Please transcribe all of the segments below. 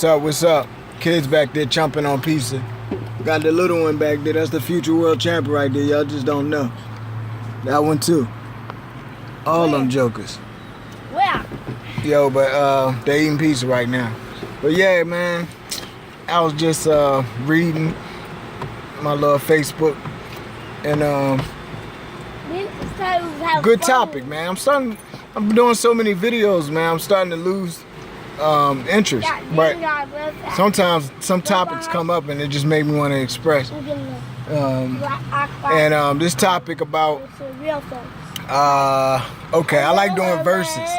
What's up? What's up? Kids back there chomping on pizza. Got the little one back there. That's the future world champion right there. Y'all just don't know. That one too. All them jokers. Where? Yo, but they eating pizza right now. But yeah, man, I was just reading my little Facebook and good topic, man. I'm doing so many videos, man. I'm starting to lose interest. But sometimes some topics come up and it just make me want to express. And this topic about okay, I like doing verses.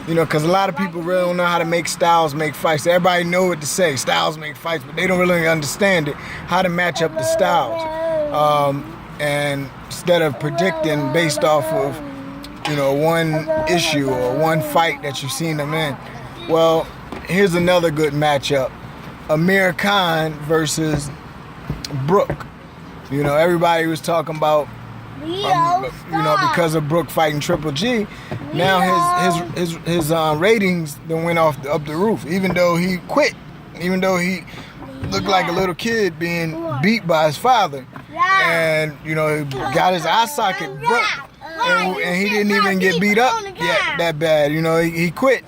You know, because a lot of people really don't know how to make styles make fights. Everybody know what to say. Styles make fights, but they don't really understand it, how to match up the styles. And instead of predicting based off of, you know, one issue or one fight that you've seen them in. Well, here's another good matchup. Amir Khan versus Brook. You know, everybody was talking about, you know, because of Brook fighting Triple G, now his ratings then went up the roof. Even though he quit, even though he looked like a little kid being beat by his father, and you know, he got his eye socket broke, and he didn't even get beat up yet that bad. You know, he quit.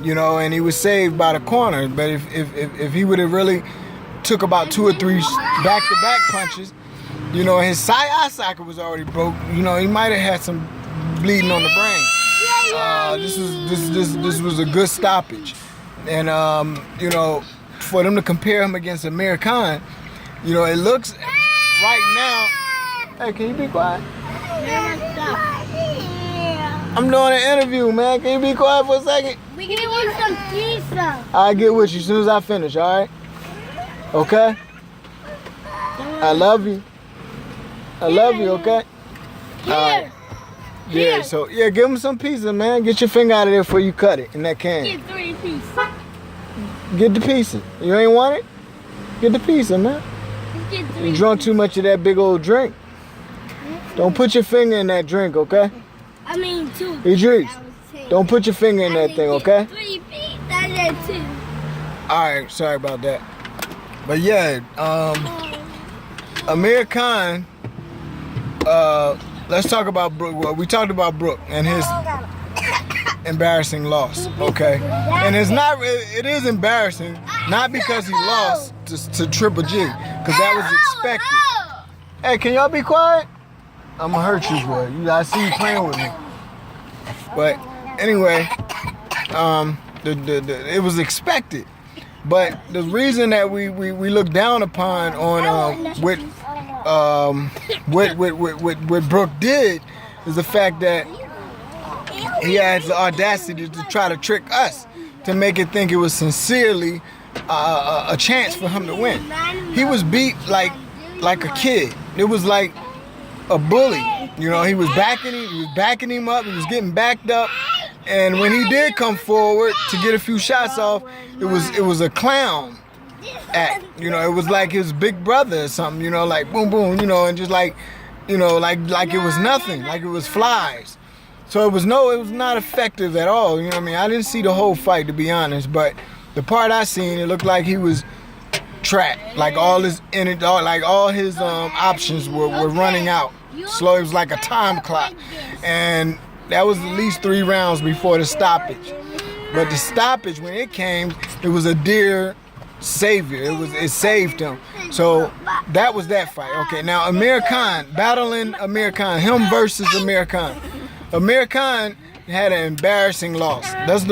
You know, and he was saved by the corner. But if he would have really took about 2 or 3 back-to-back punches, you know, his eye socket was already broke. You know, he might have had some bleeding on the brain. This was a good stoppage, and you know, for them to compare him against Amir Khan, you know, it looks right now. Hey, can you be quiet? I'm doing an interview, man. Can you be quiet for a second? We can eat some pizza. I'll get with you as soon as I finish. All right? Okay. I love you. I love you, okay? Here. Yeah, so, yeah, give him some pizza, man. Get your finger out of there before you cut it in that can. Get 3 pieces. Get the pizza. You ain't want it? Get the pizza, man. Get 3. You drunk too much of that big old drink. Don't put your finger in that drink, okay? I mean 2. Idris, don't put your finger in that thing, okay? 3 pieces. That's 2. Alright, sorry about that. But yeah, Amir Khan, let's talk about Brook. Well, we talked about Brook and his embarrassing loss, okay? And it is embarrassing, not because he lost to Triple G, because that was expected. Hey, can y'all be quiet? I'm gonna hurt you, boy. I see you playing with me. But anyway, it was expected. But the reason that we look down upon on what Brook did is the fact that he has the audacity to try to trick us, to make it think it was sincerely a chance for him to win. He was beat like a kid. It was like a bully. You know, he was backing him up, he was getting backed up, and when he did come forward to get a few shots off, it was a clown act. You know, it was like his big brother or something, you know, like boom boom, you know, and just like, you know, like it was nothing, like it was flies. So it was not effective at all. You know what I mean? I didn't see the whole fight, to be honest, but the part I seen, it looked like he was trapped, like all his options were running out. Slow, it was like a time clock, and that was at least 3 rounds before the stoppage. But the stoppage, when it came, it was a dear savior. It saved him. So that was that fight. Okay, now Amir Khan, battling Amir Khan, him versus Amir Khan. Amir Khan had an embarrassing loss. That's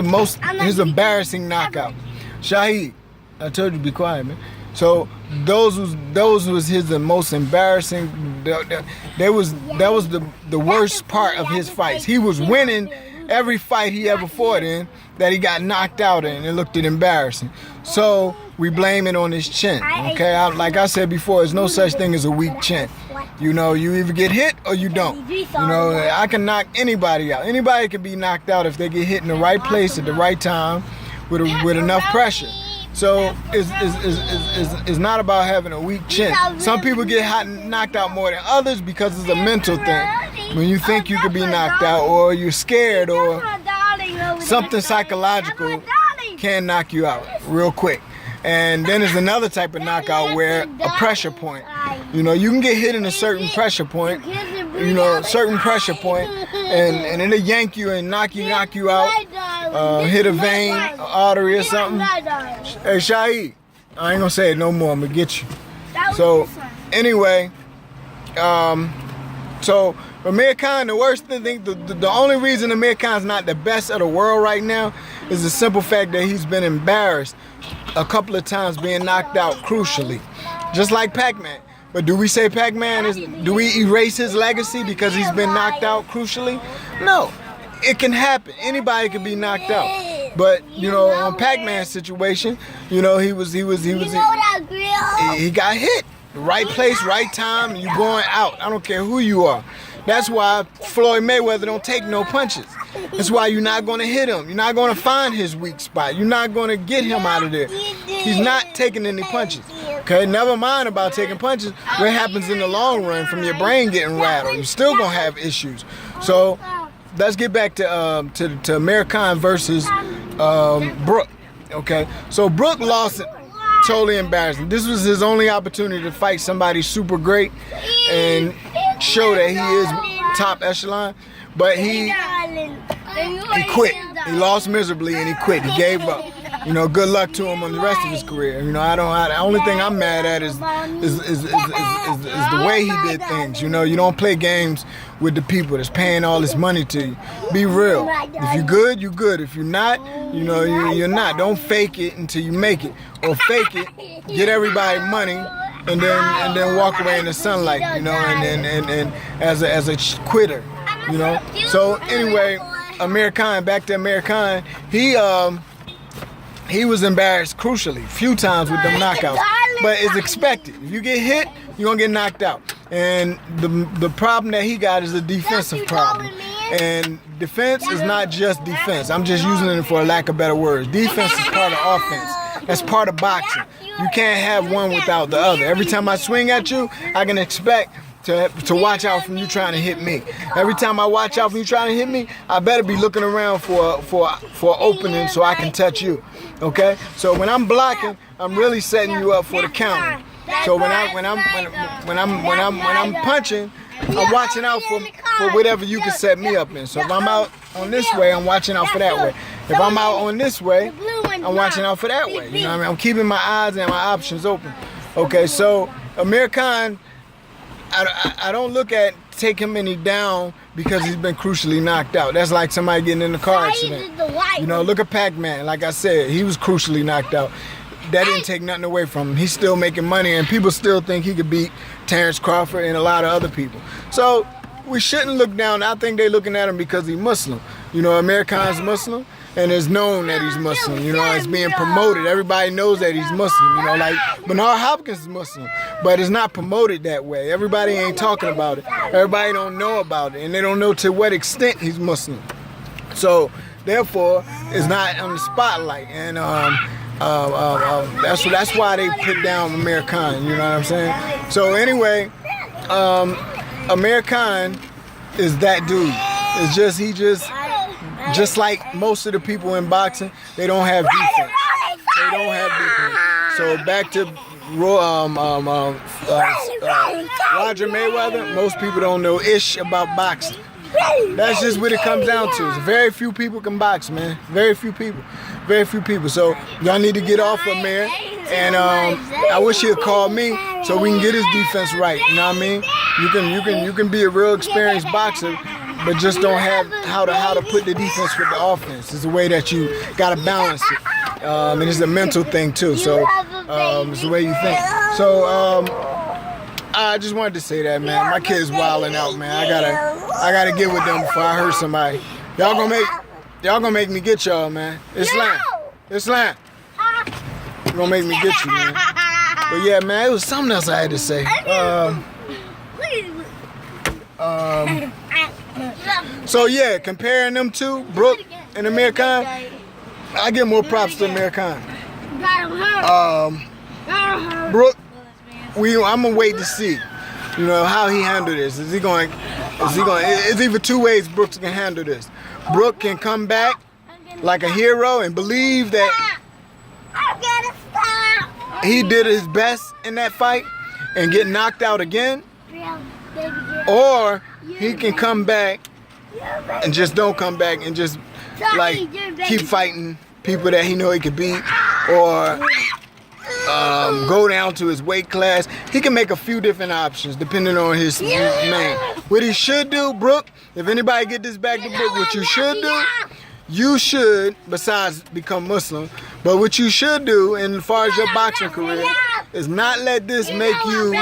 his embarrassing knockout. Shahid, I told you to be quiet, man. So those was his most embarrassing. That was the worst part of his fights. He was winning every fight he ever fought in that he got knocked out in. It looked embarrassing. So we blame it on his chin. Okay, like I said before, there's no such thing as a weak chin. You know, you either get hit or you don't. You know, I can knock anybody out. Anybody can be knocked out if they get hit in the right place at the right time with enough pressure. So it's not about having a weak chin. Some people get knocked out more than others because it's a mental thing. When you think you could be knocked out, or you're scared, or something psychological can knock you out real quick. And then there's another type of knockout where a pressure point. You know, you can get hit in a certain pressure point, you know, a certain pressure point, and it'll yank you and knock you out, hit a vein, an artery or something. Hey, Shaheed, I ain't gonna say it no more, I'm gonna get you. So, anyway, so Amir Khan, the worst thing, the only reason Amir Khan's not the best of the world right now is the simple fact that he's been embarrassed a couple of times being knocked out crucially. Just like Pac-Man. But do we say Pac-Man is, do we erase his legacy because he's been knocked out crucially? No. It can happen. Anybody can be knocked out. But, you know, on Pac-Man's situation, you know, he got hit. Right place, right time, you going out. I don't care who you are. That's why Floyd Mayweather don't take no punches. That's why you're not going to hit him. You're not going to find his weak spot. You're not going to get him out of there. He's not taking any punches. Okay, never mind about taking punches. What happens in the long run from your brain getting rattled? You're still going to have issues. So let's get back to Amir Khan versus Brook. Okay, so Brook lost it. Totally embarrassing. This was his only opportunity to fight somebody super great and show that he is top echelon, but he quit. He lost miserably and he quit. He gave up. You know, good luck to him on the rest of his career. You know, the only thing I'm mad at is the way he did things. You know, you don't play games with the people that's paying all this money to you. Be real. If you're good, you're good. If you're not, you know, you're not. Don't fake it until you make it, or fake it, get everybody money, and then walk away in the sunlight. You know, and as a quitter. You know. So anyway, Amir Khan. Back to Amir Khan. He was embarrassed crucially, few times with them knockouts, but it's expected. If you get hit, you're gonna get knocked out. And the problem that he got is a defensive problem. And defense is not just defense. I'm just using it for a lack of better words. Defense is part of offense. That's part of boxing. You can't have one without the other. Every time I swing at you, I can expect to watch out from you trying to hit me. Every time I watch out from you trying to hit me, I better be looking around for an opening so I can touch you. Okay? So when I'm blocking, I'm really setting you up for the counter. So when I'm punching, I'm watching out for whatever you can set me up in. So if I'm out on this way, I'm watching out for that way. If I'm out on this way, I'm watching out for that way. You know what I mean? I'm keeping my eyes and my options open. Okay, so Amir Khan, I don't look at take him any down because he's been crucially knocked out. That's like somebody getting in a car accident. You know, look at Pac-Man. Like I said, he was crucially knocked out. That didn't take nothing away from him. He's still making money, and people still think he could beat Terrence Crawford and a lot of other people. So we shouldn't look down. I think they're looking at him because he's Muslim. You know, Amir Khan's Muslim, and it's known that he's Muslim. You know, it's being promoted. Everybody knows that he's Muslim. You know, like Bernard Hopkins is Muslim, but it's not promoted that way. Everybody ain't talking about it. Everybody don't know about it, and they don't know to what extent he's Muslim. So therefore, it's not on the spotlight, and that's why they put down Amir Khan. You know what I'm saying? So anyway, Amir Khan is that dude. It's just like most of the people in boxing, they don't have defense. They don't have defense. So back to Roger Mayweather, most people don't know ish about boxing. That's just what it comes down to. Very few people can box, man. Very few people. Very few people. So y'all need to get off of Amir. And I wish he'd call me so we can get his defense right. You know what I mean? You can be a real experienced boxer, but just don't have how to put the defense with the offense. It's the way that you gotta balance it. And it's a mental thing too. So it's the way you think. So I just wanted to say that, man. My kid's wilding out, man. I gotta get with them before I hurt somebody. Y'all gonna make me get y'all, man. Islam. You're gonna make me get you, man. But yeah, man, it was something else I had to say. So yeah, comparing them two, Brook and Amir Khan, I give more props to Amir Khan. Brook, I'm gonna wait to see, you know, how he handle this. Is it's either two ways Brooks can handle this. Brook can come back like a hero and believe that he did his best in that fight and get knocked out again, or he can come back and just don't come back and just like keep fighting people that he know he could beat, or go down to his weight class. He can make a few different options depending on his man. What he should do, Brook, if anybody get this back to Brook, what you should do, you should, besides become Muslim, but what you should do, and as far as your boxing career, is not let this make you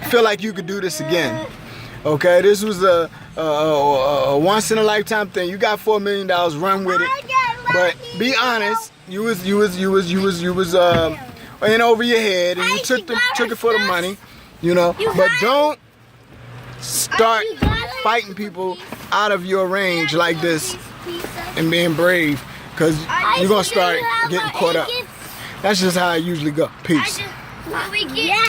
feel like you could do this again. Okay, this was a once in a lifetime thing. You got $4 million, run with it. But be honest, you was in over your head, and you took it for the money, you know. But don't start fighting people out of your range like this and being brave, because you're gonna start getting caught up. That's just how I usually go. Peace.